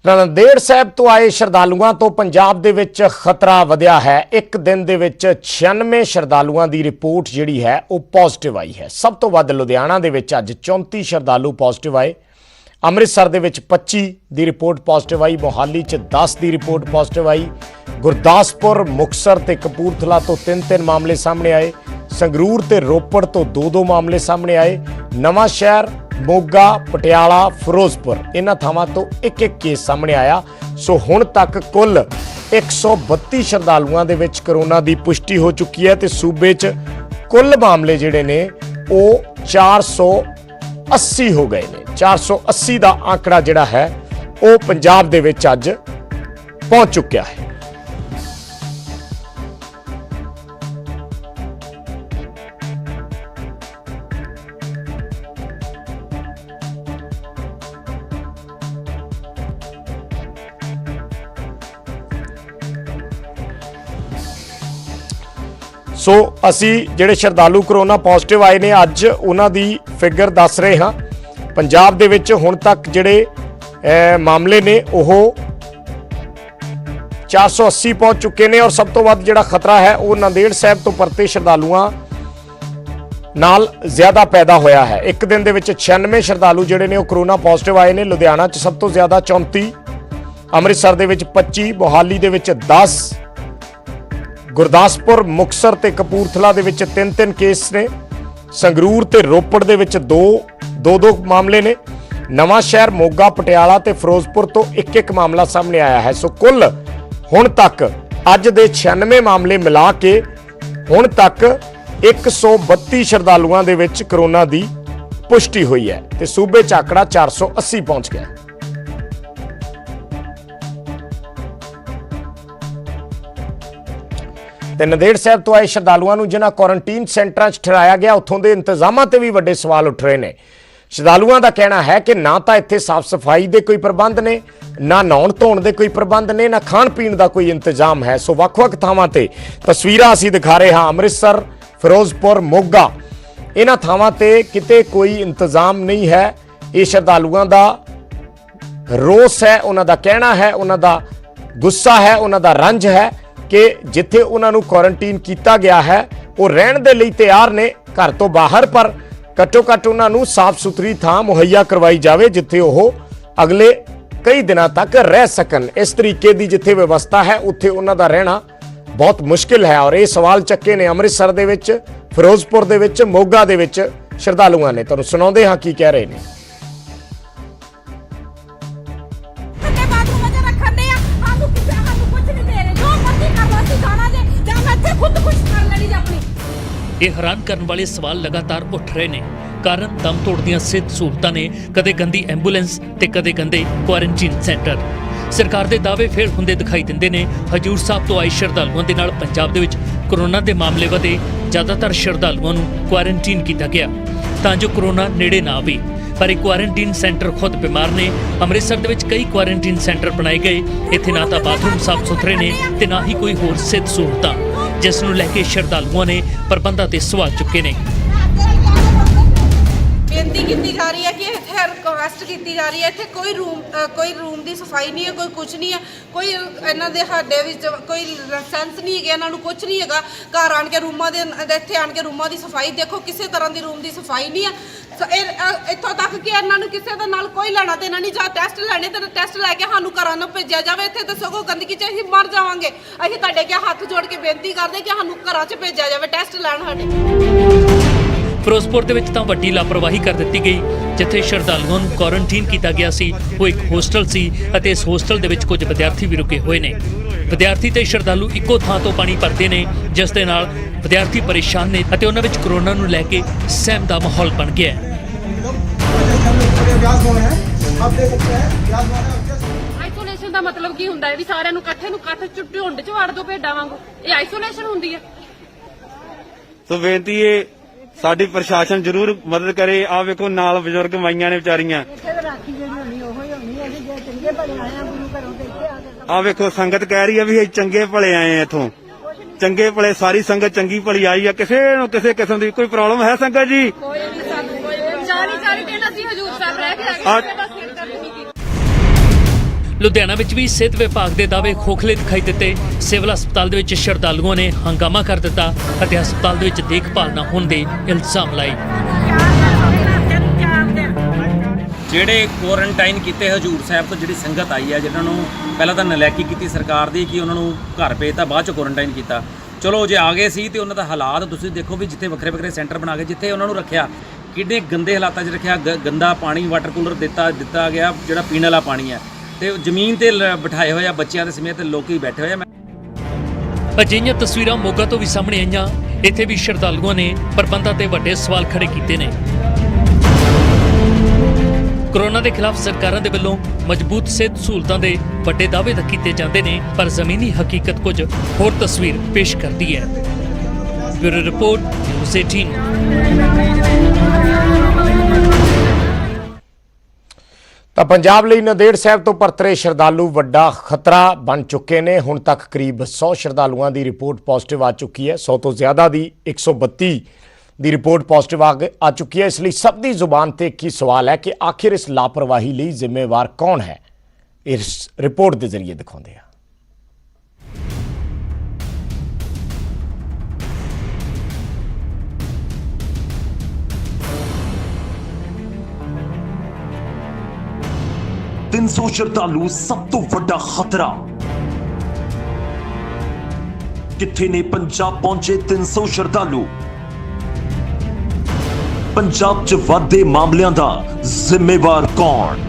नांदेड़ साहब तो आए श्रद्धालुओं तो पंजाब दे विच खतरा वधिया है। एक दिन दे विच 96 श्रद्धालुओं की रिपोर्ट जिहड़ी है वो पॉजिटिव आई है। सब तो वध लुधियाना दे विच अज 34 श्रद्धालु पॉजिटिव आए। अमृतसर दे विच 25 की रिपोर्ट पॉजिटिव आई। मोहाली च 10 की रिपोर्ट पॉजिटिव आई। गुरदासपुर मुक्तसर ते कपूरथला तो 3-3 मामले सामने आए। संगरूर ते रोपड़ तो 2-2 मामले सामने आए। नवां शहर, मोगा, पटियाला, फिरोजपुर इन्हां थावां तो एक केस सामने आया। सो हुण तक कुल 132 श्रद्धालुओं दे विच करोना की पुष्टि हो चुकी है। ते सूबे च कुल मामले जिहड़े ने वो 480 हो गए ने। 480 का आंकड़ा जिहड़ा है वो पंजाब दे विच अज पहुंच चुकिया है। सो असी जिहड़े श्रद्धालु करोना पॉजिटिव आए ने अज उन्हां दी फिगर दस रहे हाँ। पंजाब दे विच हुण तक जिहड़े मामले ने वो 480 पहुंच चुके हैं। और सब तो वध जिहड़ा खतरा है वो नांदेड़ साहब तो परते श्रद्धालुआं नाल ज्यादा पैदा होया है। एक दिन दे विच 96 श्रद्धालु जिहड़े ने वो करोना पॉजिटिव आए ने। लुधियाना च सब तो ज्यादा 34, अमृतसर दे विच 25, मोहाली दे विच 10, गुरदासपुर मुक्तसर ते कपूरथला दे विच 3-3 केस ने। संगरूर ते रोपड़ दे विच 2-2 मामले ने। नवां शहर, मोगा, पटियाला ते फिरोजपुर तो एक मामला सामने आया है। सो कुल हुण तक अज दे 96 मामले मिला के हुण तक 132 श्रद्धालुओं दे विच करोना की पुष्टि हुई है। ते सूबे च आंकड़ा 480 पहुंच गया। नांदेड़ साहब तो आए श्रद्धालुओं को जिन्हां क्वारंटीन सेंटरां च ठहराया गया उत्थों के इंतजामां ते भी वड्डे सवाल उठ रहे हैं। श्रद्धालुओं का कहना है कि ना तो इत्थे साफ सफाई के कोई प्रबंध ने, ना नहाउण धोण के कोई प्रबंध ने, ना खाण पीण का कोई इंतजाम है। सो वख-वख थावां ते तस्वीरां असीं दिखा रहे हाँ। अमृतसर, फिरोजपुर, मोगा इन्हां थावां ते किते कोई इंतजाम नहीं है। ये श्रद्धालुओं का रोस है, उन्हां दा कहना है, उन्हां दा गुस्सा है, उन्हां दा रंज है कि जिथे उन्होंने क्वारंटीन किया गया है वो रहने के लिए तैयार ने घर तो बाहर, पर घट्टो घट्ट उन्होंने साफ सुथरी थां मुहैया करवाई जाए जिथे वो अगले कई दिनों तक रह सकन। इस तरीके की जिथे व्यवस्था है उत्थे उन्हों का रहना बहुत मुश्किल है। और ये सवाल चक्के ने अमृतसर दे विच, फिरोजपुर दे विच, मोगा दे विच श्रद्धालुओं ने। तुहानूं सुणाउंदे हां की कह रहे हैं। ये हैरान करने वाले सवाल लगातार उठ रहे हैं। कारण दम तोड़दियां सिहत सहूलतां ने, कदे गंदी एंबूलेंस ते कदे गंदे क्वारंटीन सेंटर। सरकार के दावे फेल हुंदे दिखाई दिंदे ने। हजूर साहब तो आए श्रद्धालुओं दे नाल पंजाब दे विच कोरोना के मामले वधे। ज़्यादातर श्रद्धालुओं नूं क्वारंटीन किया गया तां जो कोरोना नेड़े ना आवे। पर एक क्वारंटीन सेंटर खुद बीमार ने। अमृतसर दे विच कई क्वारंटीन सेंटर बनाए गए। इत्थे ना तां बाथरूम साफ सुथरे ने ते ना ही कोई होर सिहत सहूलतां, जिस नूं लैके श्रद्धालुओं ने प्रबंधां ते सवाल चुके ने। बेनती की जा रही है कि इत्थे रिक्वेस्ट की जा रही है, इत्थे कोई रूम की सफाई नहीं है, कोई कुछ नहीं है, कोई इन्हां दे साडे विच कोई लाइसेंस नहीं है, इन्हां नूं कुछ नहीं है। घर आण के रूमां दे इत्थे आण के रूमां की सफाई देखो, किसी तरह की रूम की सफाई नहीं है। इत्थों तक कि इन्हां नूं किसी दे नाल कोई लेना देना नहीं। जा टेस्ट लैणे ते टेस्ट लैके सानूं घरां नूं भेजिया जावे। इत्थे तो सगों गंदगी च असीं मर जावांगे। असीं तुहाडे अगे हत्थ जोड़ के बेनती करदे कि सानूं घरां च भेजिया जावे टेस्ट लैण साडे। फिरोजपुर दे विच तां वड्डी लापरवाही कर दी गई। जिथे श्रद्धालुओं नूं क्वारंटीन किया गया सी वो एक होस्टल सी अते इस होस्टल दे विच कुछ विद्यार्थी भी रुके हुए ने। विद्यार्थी ते श्रद्धालु इक्को थां तो पानी भरते ने, जिस दे नाल विद्यार्थी परेशान ने अते उन्हां विच कोरोना नूं लैके सहम दा माहौल बन गया है। आइसोलेशन का मतलब की हुंदा है भी सारिਆਂ ਨੂੰ ਇਕੱਠੇ ਨੂੰ ਕੱਠ ਝੁੰਡ ਚ ਵੜ ਦੋ ਭੇਡਾਂ ਵਾਂਗੂ। ਇਹ ਆਈਸੋਲੇਸ਼ਨ ਹੁੰਦੀ ਹੈ। ਸੋ ਬੇਨਤੀ ਹੈ ਸਾਡੀ ਪ੍ਰਸ਼ਾਸਨ ਜ਼ਰੂਰ ਮਦਦ ਕਰੇ। ਆ ਵੇਖੋ ਨਾਲ ਬਜ਼ੁਰਗ ਮਾਈਆਂ ਨੇ ਵਿਚਾਰੀਆਂ। ਆ ਵੇਖੋ ਸੰਗਤ ਕਹਿ ਰਹੀ ਹੈ ਵੀ ਅਸੀਂ ਚੰਗੇ ਭਲੇ ਆਏ ਆ ਇਥੋਂ। ਚੰਗੇ ਭਲੇ ਸਾਰੀ ਸੰਗਤ ਚੰਗੀ ਭਲੀ ਆਈ ਆ। ਕਿਸੇ ਨੂੰ ਕਿਸੇ ਕਿਸਮ ਦੀ ਕੋਈ ਪ੍ਰੋਬਲਮ ਹੈ ਸੰਗਤ ਜੀ? ਕੋਈ ਨਹੀਂ। ਸਾਨੂੰ ਕੋਈ 40 ਦਿਨ ਅਸੀਂ ਹਜੂਰ ਸਾਹਿਬ ਰਹਿ ਕੇ ਆ ਗਏ। ਲੁਧਿਆਣਾ ਵਿੱਚ ਵੀ ਸਿਹਤ ਵਿਭਾਗ ਦੇ ਦਾਅਵੇ ਖੋਖਲੇ ਦਿਖਾਈ ਦਿੱਤੇ। ਸਿਵਲ ਹਸਪਤਾਲ ਦੇ ਵਿੱਚ ਸ਼ਰਧਾਲੂਆਂ ਨੇ ਹੰਗਾਮਾ ਕਰ ਦਿੱਤਾ ਅਤੇ ਹਸਪਤਾਲ ਦੇ ਵਿੱਚ ਦੇਖਭਾਲ ਨਾ ਹੋਣ ਦੇ ਇਲਜ਼ਾਮ ਲਾਏ। ਜਿਹੜੇ ਕੁਆਰੰਟਾਈਨ ਕੀਤੇ ਹਜੂਰ ਸਾਹਿਬ ਤੋਂ ਜਿਹੜੀ ਸੰਗਤ ਆਈ ਹੈ, ਜਿਨ੍ਹਾਂ ਨੂੰ ਪਹਿਲਾਂ ਤਾਂ ਨਲਾਇਕੀ ਕੀਤੀ ਸਰਕਾਰ ਦੀ ਕਿ ਉਹਨਾਂ ਨੂੰ ਘਰ ਭੇਜਤਾ, ਬਾਅਦ ਚ ਕੁਆਰੰਟਾਈਨ ਕੀਤਾ। ਚਲੋ ਜੇ ਆ ਗਏ ਸੀ ਤੇ ਉਹਨਾਂ ਦਾ ਹਾਲਾਤ ਤੁਸੀਂ ਦੇਖੋ ਵੀ ਜਿੱਥੇ ਵੱਖਰੇ ਵੱਖਰੇ ਸੈਂਟਰ ਬਣਾ ਕੇ ਜਿੱਥੇ ਉਹਨਾਂ ਨੂੰ ਰੱਖਿਆ ਕਿੰਨੇ ਗੰਦੇ ਹਾਲਾਤਾਂ 'ਚ ਰੱਖਿਆ। ਗੰਦਾ ਪਾਣੀ ਵਾਟਰ ਕੂਲਰ ਦਿੱਤਾ ਗਿਆ ਜਿਹੜਾ ਪੀਣ ਵਾਲਾ ਪਾਣੀ ਹੈ, ਤੇ ਜ਼ਮੀਨ ਤੇ ਬਿਠਾਏ ਹੋਏ ਆ ਬੱਚਿਆਂ ਦੇ ਸਮੇਤ ਲੋਕੀ ਬੈਠੇ ਹੋਏ ਆ। ਅਜਿਹੀਆਂ ਤਸਵੀਰਾਂ ਮੋਗਾ ਤੋਂ ਵੀ ਸਾਹਮਣੇ ਆਈਆਂ। ਇੱਥੇ ਵੀ ਸ਼ਰਧਾਲੂਆਂ ਨੇ ਪ੍ਰਬੰਧਾਂ ਤੇ ਵੱਡੇ ਸਵਾਲ ਖੜੇ ਕੀਤੇ ਨੇ। ਕੋਰੋਨਾ ਦੇ ਖਿਲਾਫ ਸਰਕਾਰਾਂ ਦੇ ਵੱਲੋਂ ਮਜ਼ਬੂਤ ਸਿਹਤ ਸਹੂਲਤਾਂ ਦੇ ਵੱਡੇ ਦਾਅਵੇ ਤਾਂ ਕੀਤੇ ਜਾਂਦੇ ਨੇ, ਪਰ ਜ਼ਮੀਨੀ ਹਕੀਕਤ ਕੁਝ ਹੋਰ ਤਸਵੀਰ ਪੇਸ਼ ਕਰਦੀ ਹੈ। Bureau report, news 18। ਤਾਂ ਪੰਜਾਬ ਲਈ ਨੰਦੇੜ ਸਾਹਿਬ ਤੋਂ ਪਰਤਰੇ ਸ਼ਰਧਾਲੂ ਵੱਡਾ ਖਤਰਾ ਬਣ ਚੁੱਕੇ ਨੇ। ਹੁਣ ਤੱਕ ਕਰੀਬ 100 ਸ਼ਰਧਾਲੂਆਂ ਦੀ ਰਿਪੋਰਟ ਪੋਜ਼ਿਟਿਵ ਆ ਚੁੱਕੀ ਹੈ। 100 ਤੋਂ ਜ਼ਿਆਦਾ ਦੀ 132 ਦੀ ਰਿਪੋਰਟ ਪੋਜ਼ਿਟਿਵ ਆ ਚੁੱਕੀ ਹੈ। ਇਸ ਲਈ ਸਭ ਦੀ ਜ਼ੁਬਾਨ ਤੇ ਇੱਕ ਹੀ ਸਵਾਲ ਹੈ ਕਿ ਆਖਿਰ ਇਸ ਲਾਪਰਵਾਹੀ ਲਈ ਜ਼ਿੰਮੇਵਾਰ ਕੌਣ ਹੈ। ਇਸ ਰਿਪੋਰਟ ਦੇ ਜ਼ਰੀਏ ਦਿਖਾਉਂਦੇ ਆ। तीन सौ श्रद्धालु सब तो वड्डा खतरा। किथे ने पंजाब पहुंचे 300 श्रद्धालु। पंजाब च वाधे मामलों दा जिम्मेवार कौन?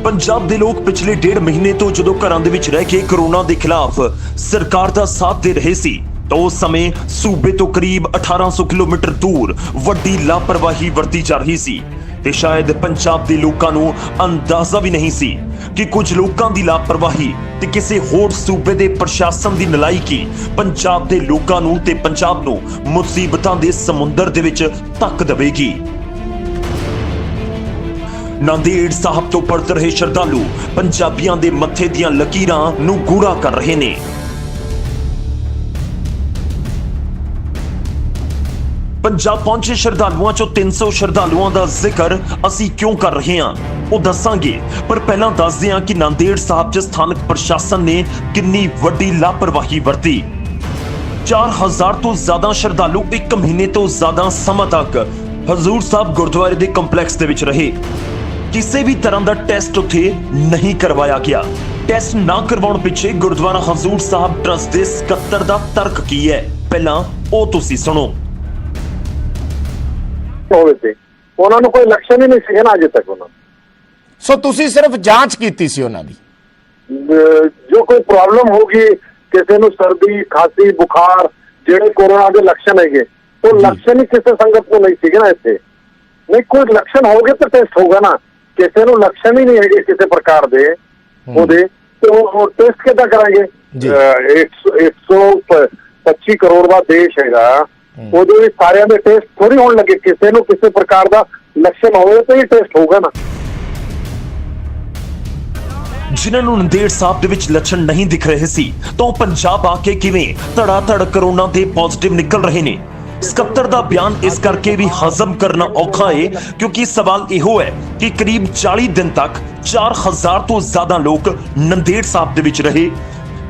पंजाब दे लोग पिछले 1.5 महीने तो जदों घरां दे विच रह के कोरोना दे खिलाफ सरकार दा साथ दे रहे सी, तो उस समय सूबे तो करीब 1800 किलोमीटर दूर वड्डी लापरवाही वरती जा रही सी ते शायद पंजाब दे लोकां नूं अंदाजा भी नहीं सी कि कुछ लोकां दी लापरवाही ते किसी होर सूबे दे प्रशासन दी नलायकी पंजाब दे लोकां नूं ते पंजाब नूं मुसीबतां दे समुंदर दे विच धक्क देवेगी। नांदेड़ साहब तो परत रहे श्रद्धालु पंजाबियां दे मत्थे दियां लकीरां नूं गूढ़ा कर रहे ने। पंजाब पहुंचे श्रद्धालुओं चों 300 श्रद्धालुओं का जिक्र असी क्यों कर रहे हैं वो दसांगे, पर पहला दसदे हां कि नांदेड़ साहब च स्थानक प्रशासन ने कितनी वड्डी लापरवाही वरती। 4000 तो ज्यादा श्रद्धालु 1 महीने तो ज्यादा समय तक हजूर साहब गुरुद्वारे के कंपलैक्स दे विच रहे। किसी भी तरह का टेस्ट उत्थे नहीं करवाया गया। टेस्ट ना करवाउण पिछे गुरुद्वारा हजूर साहब ट्रस्ट के सकत्तर दा तर्क की है, पहला वो तुसी सुनो। ਹੋਵੇ ਤੇ ਉਹਨਾਂ ਨੂੰ ਕੋਈ ਲੱਛਣ ਹੀ ਨਹੀਂ ਸੀ ਨਾ ਅਜੇ ਤੱਕ ਉਹਨਾਂ ਸੋ ਤੁਸੀਂ ਸਿਰਫ ਜਾਂਚ ਕੀਤੀ ਸੀ ਉਹਨਾਂ ਦੀ। ਜੋ ਕੋਈ ਪ੍ਰੋਬਲਮ ਹੋਗੀ ਕਿਸੇ ਨੂੰ ਸਰਦੀ ਖਾਂਸੀ ਬੁਖਾਰ ਜਿਹੜੇ ਕੋਰੋਨਾ ਦੇ ਲੱਛਣ ਹੈਗੇ ਉਹ ਲੱਛਣ ਹੀ ਕਿਸੇ ਸੰਗਤ ਨੂੰ ਨਹੀਂ ਸੀਗੇ ਨਾ ਇੱਥੇ। ਨਹੀਂ ਕੋਈ ਲੱਛਣ ਹੋਗੇ ਤਾਂ ਟੈਸਟ ਹੋਗਾ ਨਾ। ਕਿਸੇ ਨੂੰ ਲੱਛਣ ਹੀ ਨਹੀਂ ਹੈਗੇ ਕਿਸੇ ਪ੍ਰਕਾਰ ਦੇ ਉਹਦੇ ਤੇ ਉਹ ਟੈਸਟ ਕਿੱਦਾਂ ਕਰਾਂਗੇ। 125 ਕਰੋੜ ਦਾ ਦੇਸ਼ ਹੈਗਾ, ਉਹਦੇ ਵਿੱਚ ਸਾਰਿਆਂ ਦੇ ਟੈਸਟ ਥੋੜੀ ਹੋਣ ਲੱਗੇ। ਕਿਸੇ ਨੂੰ ਕਿਸੇ ਪ੍ਰਕਾਰ ਦਾ ਲੱਛਣ ਹੋਵੇ ਤਾਂ ਇਹ ਟੈਸਟ ਹੋਗਾ ਨਾ। ਜਿਨ੍ਹਾਂ ਨੂੰ ਨੰਦੇੜ ਸਾਹਿਬ ਦੇ ਵਿੱਚ ਲੱਛਣ ਨਹੀਂ ਦਿਖ ਰਹੇ ਸੀ ਤਾਂ ਉਹ ਪੰਜਾਬ ਆ ਕੇ ਕਿਵੇਂ ਧੜਾ ਧੜ ਕਰੋਨਾ ਦੇ ਪੋਜ਼ਿਟਿਵ ਨਿਕਲ ਰਹੇ ਨੇ। ਸਕੱਤਰ ਦਾ ਬਿਆਨ ਇਸ ਕਰਕੇ ਵੀ ਹਜ਼ਮ ਕਰਨਾ ਔਖਾ ਹੈ ਕਿਉਂਕਿ ਸਵਾਲ ਇਹੋ ਹੈ ਕਿ ਕਰੀਬ 40 ਦਿਨ ਤੱਕ 4000 ਤੋਂ ਜ਼ਿਆਦਾ ਲੋਕ ਨੰਦੇੜ ਸਾਹਿਬ ਦੇ ਵਿੱਚ ਰਹੇ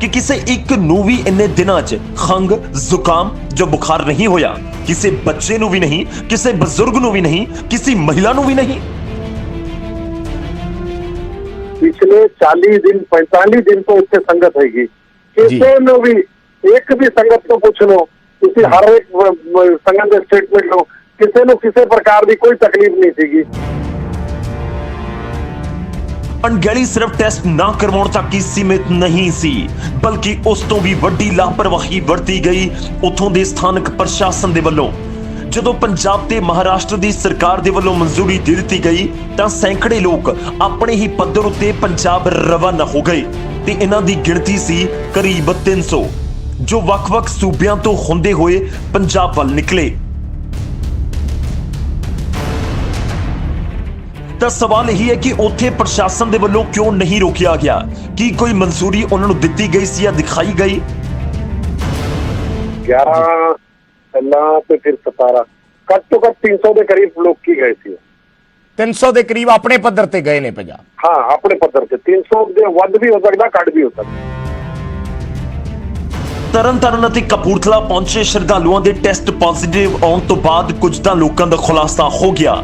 कि किसी एक नू भी इन्ने दिनां च खंग जुकाम जो बुखार नहीं होया, किसी बच्चे नू भी नहीं, किसी बुजुर्ग नू भी नहीं, किसी महिला नू भी नहीं। पिछले 40 दिन 45 दिन तो इतने संगत हैगी। किसी नू भी एक भी संगत को पूछ लो, किसी हर एक संगत का स्टेटमेंट लो, किसी नू किसी प्रकार की कोई तकलीफ नहीं थी। अणगहली सिर्फ टेस्ट ना करवाउण तक ही सीमित नहीं सी, बल्कि उस तो भी वड्डी लापरवाही वरती गई उथों दे स्थानक प्रशासन दे वल्लों। जदों पंजाब ते महाराष्ट्र दी सरकार दे वल्लों मंजूरी दे दित्ती गई तां सैकड़े लोग अपने ही पद्धर उत्ते पंजाब रवाना हो गए ते इन्हां दी गिणती सी करीब 300 जो वख-वख सूबियां तो हुंदे होए पंजाब वल निकले। ਤਾਂ ਸਵਾਲ ਇਹੀ ਹੈ ਕਿ ਉੱਥੇ ਪ੍ਰਸ਼ਾਸਨ ਦੇ ਵੱਲੋਂ ਕਿਉਂ ਨਹੀਂ ਰੋਕਿਆ ਗਿਆ? ਕੀ ਕੋਈ ਮਨਜ਼ੂਰੀ ਉਹਨਾਂ ਨੂੰ ਦਿੱਤੀ ਗਈ ਸੀ ਜਾਂ ਦਿਖਾਈ ਗਈ? 11 ਪਹਿਲਾਂ ਤੇ ਫਿਰ 17 ਘੱਟ ਤੋਂ ਘੱਟ 300 ਦੇ ਕਰੀਬ ਲੋਕ ਹੀ ਗਏ ਸੀ। 300 ਦੇ ਕਰੀਬ ਆਪਣੇ ਪੱਧਰ ਤੇ ਗਏ ਨੇ ਪੰਜਾਬ। ਹਾਂ, ਆਪਣੇ ਪੱਧਰ ਤੇ 300 ਦੇ ਵੱਧ ਵੀ ਹੋ ਸਕਦਾ, ਘੱਟ ਵੀ ਹੋ ਸਕਦਾ। ਤਰਨਤਾਰਨ ਅਤੇ ਕਪੂਰਥਲਾ ਪਹੁੰਚੇ ਸ਼ਰਧਾਲੂਆਂ ਦੇ ਟੈਸਟ ਪੋਜ਼ਿਟਿਵ ਆਉਣ ਤੋਂ ਬਾਅਦ ਕੁਝ ਤਾਂ ਲੋਕਾਂ ਦਾ ਖੁਲਾਸਾ ਹੋ ਗਿਆ,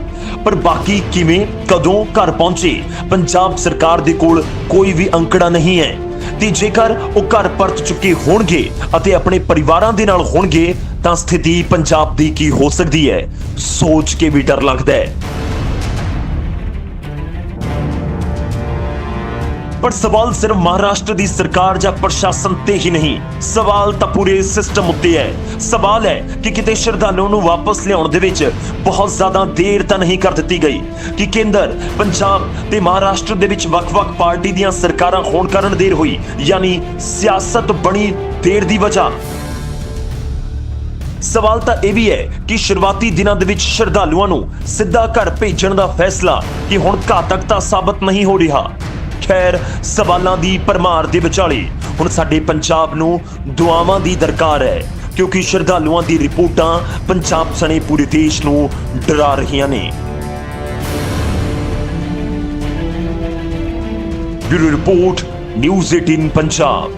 ਪਰ ਬਾਕੀ ਕਿਵੇਂ ਕਦੋਂ ਘਰ ਪਹੁੰਚੇ ਪੰਜਾਬ ਸਰਕਾਰ ਦੇ ਕੋਲ ਕੋਈ ਵੀ ਅੰਕੜਾ ਨਹੀਂ ਹੈ। ਤੇ ਜੇਕਰ ਉਹ ਘਰ ਪਰਤ ਚੁੱਕੇ ਹੋਣਗੇ ਅਤੇ ਆਪਣੇ ਪਰਿਵਾਰਾਂ ਦੇ ਨਾਲ ਹੋਣਗੇ ਤਾਂ ਸਥਿਤੀ ਪੰਜਾਬ ਦੀ ਕੀ ਹੋ ਸਕਦੀ ਹੈ, ਸੋਚ ਕੇ ਵੀ ਡਰ ਲੱਗਦਾ ਹੈ। ਪਰ ਸਵਾਲ ਸਿਰਫ ਮਹਾਰਾਸ਼ਟਰ ਦੀ ਸਰਕਾਰ ਜਾਂ ਪ੍ਰਸ਼ਾਸਨ ਤੇ ਹੀ ਨਹੀਂ, ਸਵਾਲ ਤਾਂ ਪੂਰੇ ਸਿਸਟਮ ਉੱਤੇ ਹੈ। ਸਵਾਲ ਹੈ ਕਿ ਕਿਤੇ ਸ਼ਰਧਾਲੂਆਂ ਨੂੰ ਵਾਪਸ ਲਿਆਉਣ ਦੇ ਵਿੱਚ ਬਹੁਤ ਜ਼ਿਆਦਾ ਦੇਰ ਤਾਂ ਨਹੀਂ ਕਰ ਦਿੱਤੀ ਗਈ ਕਿ ਕੇਂਦਰ, ਪੰਜਾਬ ਤੇ ਮਹਾਰਾਸ਼ਟਰ ਦੇ ਵਿੱਚ ਵੱਖ-ਵੱਖ ਪਾਰਟੀ ਦੀਆਂ ਸਰਕਾਰਾਂ ਹੋਣ ਕਾਰਨ ਦੇਰ ਹੋਈ, ਯਾਨੀ ਸਿਆਸਤ ਬਣੀ ਦੇਰ ਦੀ ਵਜ੍ਹਾ। ਸਵਾਲ ਤਾਂ ਇਹ ਵੀ ਹੈ ਕਿ ਸ਼ੁਰੂਆਤੀ ਦਿਨਾਂ ਦੇ ਵਿੱਚ ਸ਼ਰਧਾਲੂਆਂ ਨੂੰ ਸਿੱਧਾ ਘਰ ਭੇਜਣ ਦਾ ਫੈਸਲਾ ਕਿ ਹੁਣ ਘਾਤਕ ਤਾਂ ਸਾਬਤ ਨਹੀਂ ਹੋ ਰਿਹਾ। ਖੈਰ, ਸਵਾਲਾਂ ਦੀ ਭਰਮਾਰ ਦੇ ਵਿਚਾਲੇ ਹੁਣ ਸਾਡੇ ਪੰਜਾਬ ਨੂੰ ਦੁਆਵਾਂ ਦੀ ਦਰਕਾਰ ਹੈ, ਕਿਉਂਕਿ ਸ਼ਰਧਾਲੂਆਂ ਦੀ ਰਿਪੋਰਟਾਂ ਪੰਜਾਬ ਸਣੇ ਪੂਰੇ ਦੇਸ਼ ਨੂੰ ਡਰਾ ਰਹੀਆਂ ਨੇ। Bureau report, news 18 Punjab.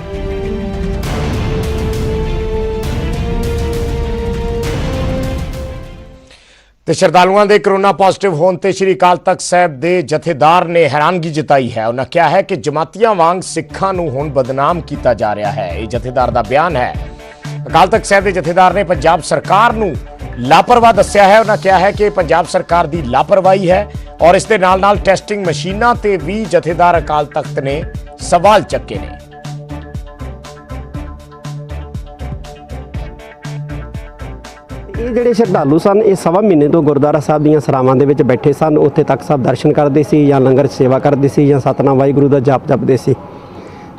ਤੇ ਸ਼ਰਧਾਲੂਆਂ ਦੇ ਕਰੋਨਾ ਪੋਜ਼ਿਟਿਵ ਹੋਣ ਤੇ ਸ਼੍ਰੀ ਅਕਾਲ ਤਖਤ ਸਾਹਿਬ ਦੇ ਜਥੇਦਾਰ ਨੇ ਹੈਰਾਨਗੀ ਜਤਾਈ ਹੈ। ਉਹਨਾਂ ਕਿਹਾ ਹੈ ਕਿ ਜਮਾਤੀਆਂ ਵਾਂਗ ਸਿੱਖਾਂ ਨੂੰ ਹੁਣ ਬਦਨਾਮ ਕੀਤਾ ਜਾ ਰਿਹਾ ਹੈ। ਇਹ ਜਥੇਦਾਰ ਦਾ ਬਿਆਨ ਹੈ। ਅਕਾਲ ਤਖਤ ਸਾਹਿਬ ਦੇ ਜਥੇਦਾਰ ਨੇ ਪੰਜਾਬ ਸਰਕਾਰ ਨੂੰ ਲਾਪਰਵਾਹ ਦੱਸਿਆ ਹੈ। ਉਹਨਾਂ ਕਿਹਾ ਹੈ ਕਿ ਪੰਜਾਬ ਸਰਕਾਰ ਦੀ ਲਾਪਰਵਾਹੀ ਹੈ ਔਰ ਇਸ ਦੇ ਨਾਲ-ਨਾਲ ਟੈਸਟਿੰਗ ਮਸ਼ੀਨਾਂ ਤੇ ਵੀ ਜਥੇਦਾਰ ਅਕਾਲ ਤਖਤ ਨੇ ਸਵਾਲ ਚੱਕੇ ਨੇ। ਇਹ ਜਿਹੜੇ ਸ਼ਰਧਾਲੂ ਸਨ, ਇਹ ਸਵਾ ਮਹੀਨੇ ਤੋਂ ਗੁਰਦੁਆਰਾ ਸਾਹਿਬ ਦੀਆਂ ਸਰਾਵਾਂ ਦੇ ਵਿੱਚ ਬੈਠੇ ਸਨ। ਉੱਥੇ ਤਖਤ ਸਾਹਿਬ ਦਰਸ਼ਨ ਕਰਦੇ ਸੀ ਜਾਂ ਲੰਗਰ ਸੇਵਾ ਕਰਦੇ ਸੀ ਜਾਂ ਸਤਨਾਮ ਵਾਹਿਗੁਰੂ ਦਾ ਜਾਪ ਜਪਦੇ ਸੀ।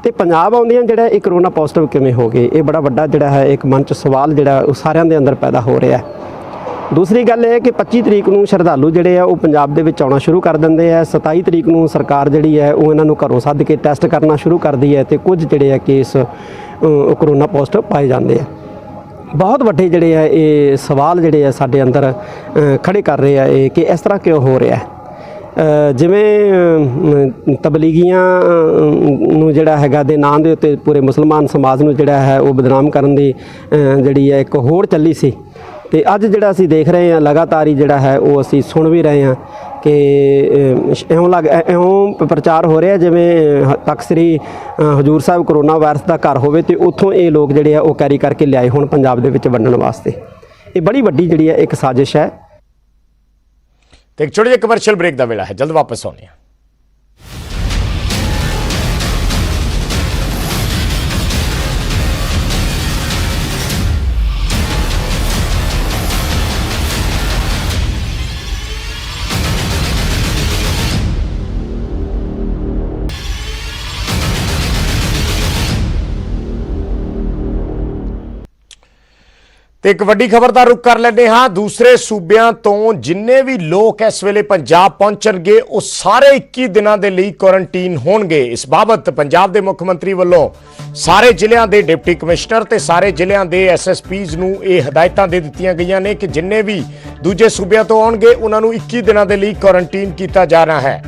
ਤੇ ਪੰਜਾਬ ਆਉਂਦਿਆਂ ਜਿਹੜਾ ਇਹ ਕਰੋਨਾ ਪੋਜ਼ਿਟਿਵ ਕਿਵੇਂ ਹੋ ਗਏ, ਇਹ ਬੜਾ ਵੱਡਾ ਜਿਹੜਾ ਹੈ ਇੱਕ ਮਨ 'ਚ ਸਵਾਲ ਜਿਹੜਾ ਉਹ ਸਾਰਿਆਂ ਦੇ ਅੰਦਰ ਪੈਦਾ ਹੋ ਰਿਹਾ ਹੈ। ਦੂਸਰੀ ਗੱਲ ਇਹ ਹੈ ਕਿ 25 ਤਰੀਕ ਨੂੰ ਸ਼ਰਧਾਲੂ ਜਿਹੜੇ ਆ ਉਹ ਪੰਜਾਬ ਦੇ ਵਿੱਚ ਆਉਣਾ ਸ਼ੁਰੂ ਕਰ ਦਿੰਦੇ ਆ। 27 ਤਰੀਕ ਨੂੰ ਸਰਕਾਰ ਜਿਹੜੀ ਹੈ ਉਹ ਇਹਨਾਂ ਨੂੰ ਘਰੋਂ ਸੱਦ ਕੇ ਟੈਸਟ ਕਰਨਾ ਸ਼ੁਰੂ ਕਰਦੀ ਹੈ ਤੇ ਕੁਝ ਜਿਹੜੇ ਆ ਕੇਸ ਕਰੋਨਾ ਪੋਜ਼ਿਟਿਵ ਪਾਏ ਜਾਂਦੇ ਆ। ਬਹੁਤ ਵੱਡੇ ਜਿਹੜੇ ਆ ਇਹ ਸਵਾਲ ਜਿਹੜੇ ਆ ਸਾਡੇ ਅੰਦਰ ਖੜੇ ਕਰ ਰਹੇ ਆ ਇਹ ਕਿ ਇਸ ਤਰ੍ਹਾਂ ਕਿਉਂ ਹੋ ਰਿਹਾ। ਜਿਵੇਂ ਤਬਲੀਗੀਆਂ ਨੂੰ ਜਿਹੜਾ ਹੈਗਾ ਦੇ ਨਾਂ ਦੇ ਉੱਤੇ ਪੂਰੇ ਮੁਸਲਮਾਨ ਸਮਾਜ ਨੂੰ ਜਿਹੜਾ ਹੈ ਉਹ ਬਦਨਾਮ ਕਰਨ ਦੀ ਜਿਹੜੀ ਹੈ ਇੱਕ ਹੋੜ ਚੱਲੀ ਸੀ, ਤੇ ਅੱਜ ਜਿਹੜਾ ਅਸੀਂ ਦੇਖ ਰਹੇ ਹਾਂ ਲਗਾਤਾਰ ਹੀ ਜਿਹੜਾ ਹੈ ਉਹ ਅਸੀਂ ਸੁਣ ਵੀ ਰਹੇ ਹਾਂ ਕਿ ਇਉਂ ਪ੍ਰਚਾਰ ਹੋ ਰਿਹਾ ਜਿਵੇਂ ਤਖ਼ਤ ਸ੍ਰੀ ਹਜ਼ੂਰ ਸਾਹਿਬ ਕਰੋਨਾ ਵਾਇਰਸ ਦਾ ਘਰ ਹੋਵੇ ਤੇ ਉੱਥੋਂ ਇਹ ਲੋਕ ਜਿਹੜੇ ਆ ਉਹ ਕੈਰੀ ਕਰਕੇ ਲਿਆਏ ਹੁਣ ਪੰਜਾਬ ਦੇ ਵਿੱਚ ਵੰਡਣ ਵਾਸਤੇ। ਇਹ ਬੜੀ ਵੱਡੀ ਜਿਹੜੀ ਹੈ ਇੱਕ ਸਾਜ਼ਿਸ਼ ਹੈ। ਤੇ ਇੱਕ ਛੋਟੇ ਜਿਹੇ ਕਮਰਸ਼ੀਅਲ ਬ੍ਰੇਕ ਦਾ ਵੇਲਾ ਹੈ, ਜਲਦ ਵਾਪਸ ਆਉਂਦੇ ਹਾਂ। ਤੇ ਇੱਕ ਵੱਡੀ ਖਬਰ ਦਾ ਰੁਖ ਕਰ ਲੈਂਦੇ ਹਾਂ। ਦੂਸਰੇ ਸੂਬਿਆਂ ਤੋਂ ਜਿੰਨੇ ਵੀ ਲੋਕ ਇਸ ਵੇਲੇ ਪੰਜਾਬ ਪਹੁੰਚਣਗੇ ਉਹ ਸਾਰੇ 21 ਦਿਨਾਂ ਦੇ ਲਈ ਕੁਆਰੰਟੀਨ ਹੋਣਗੇ। ਇਸ ਬਾਬਤ ਪੰਜਾਬ ਦੇ ਮੁੱਖ ਮੰਤਰੀ ਵੱਲੋਂ ਸਾਰੇ ਜ਼ਿਲ੍ਹਿਆਂ ਦੇ ਡਿਪਟੀ ਕਮਿਸ਼ਨਰ ਤੇ ਸਾਰੇ ਜ਼ਿਲ੍ਹਿਆਂ ਦੇ ਐਸਐਸਪੀਜ਼ ਨੂੰ ਇਹ ਹਦਾਇਤਾਂ ਦੇ ਦਿੱਤੀਆਂ ਗਈਆਂ ਨੇ ਕਿ ਜਿੰਨੇ ਵੀ ਦੂਜੇ ਸੂਬਿਆਂ ਤੋਂ ਆਉਣਗੇ ਉਹਨਾਂ ਨੂੰ 21 ਦਿਨਾਂ ਦੇ ਲਈ ਕੁਆਰੰਟੀਨ ਕੀਤਾ ਜਾਣਾ ਹੈ।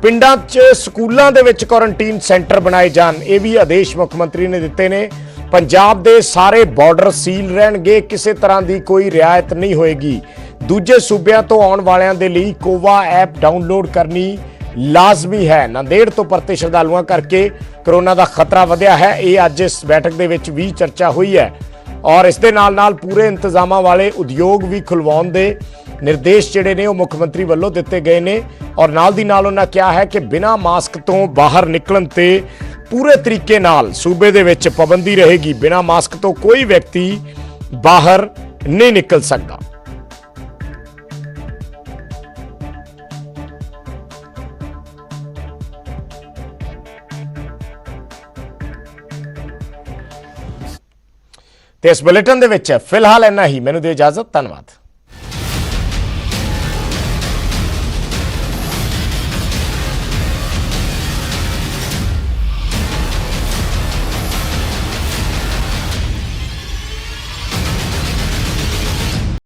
ਪਿੰਡਾਂ 'ਚ ਸਕੂਲਾਂ ਦੇ ਵਿੱਚ ਕੁਆਰੰਟੀਨ ਸੈਂਟਰ ਬਣਾਏ ਜਾਣ, ਇਹ ਵੀ ਆਦੇਸ਼ ਮੁੱਖ ਮੰਤਰੀ ਨੇ ਦਿੱਤੇ ਨੇ। ਪੰਜਾਬ ਦੇ ਸਾਰੇ ਬਾਰਡਰ ਸੀਲ ਰਹਿਣਗੇ, ਕਿਸੇ ਤਰ੍ਹਾਂ ਦੀ ਕੋਈ ਰਿਆਇਤ ਨਹੀਂ ਹੋਏਗੀ। ਦੂਜੇ ਸੂਬਿਆਂ ਤੋਂ ਆਉਣ ਵਾਲਿਆਂ ਦੇ ਲਈ ਕੋਵਾ ਐਪ ਡਾਊਨਲੋਡ ਕਰਨੀ ਲਾਜ਼ਮੀ ਹੈ। ਨਾਂਦੇੜ ਤੋਂ ਪਰਤੇ ਸ਼ਰਧਾਲੂਆਂ ਕਰਕੇ ਕਰੋਨਾ ਦਾ ਖਤਰਾ ਵਧਿਆ ਹੈ। ਇਹ ਅੱਜ ਇਸ ਬੈਠਕ ਦੇ ਵਿੱਚ ਵੀ ਚਰਚਾ ਹੋਈ ਹੈ ਔਰ ਇਸ ਦੇ ਨਾਲ ਪੂਰੇ ਇੰਤਜ਼ਾਮਾਂ ਵਾਲੇ ਉਦਯੋਗ ਵੀ ਖੁਲਵਾਉਣ ਦੇ ਨਿਰਦੇਸ਼ ਜਿਹੜੇ ਨੇ ਉਹ ਮੁੱਖ ਮੰਤਰੀ ਵੱਲੋਂ ਦਿੱਤੇ ਗਏ ਨੇ ਔਰ ਨਾਲ ਦੀ ਨਾਲ ਉਹਨਾਂ ਕਿਹਾ ਹੈ ਕਿ ਬਿਨਾਂ ਮਾਸਕ ਤੋਂ ਬਾਹਰ ਨਿਕਲਣ ਤੇ ਪੂਰੇ ਤਰੀਕੇ ਨਾਲ ਸੂਬੇ ਦੇ ਵਿੱਚ ਪਾਬੰਦੀ ਰਹੇਗੀ। ਬਿਨਾਂ ਮਾਸਕ ਤੋਂ ਕੋਈ ਵਿਅਕਤੀ ਬਾਹਰ ਨਹੀਂ ਨਿਕਲ ਸਕਦਾ। ਤੇ ਇਸ ਬੁਲੇਟਿਨ ਦੇ ਵਿੱਚ ਫਿਲਹਾਲ ਇੰਨਾ ਹੀ। ਮੈਨੂੰ ਦਿਓ ਇਜਾਜ਼ਤ। ਧੰਨਵਾਦ।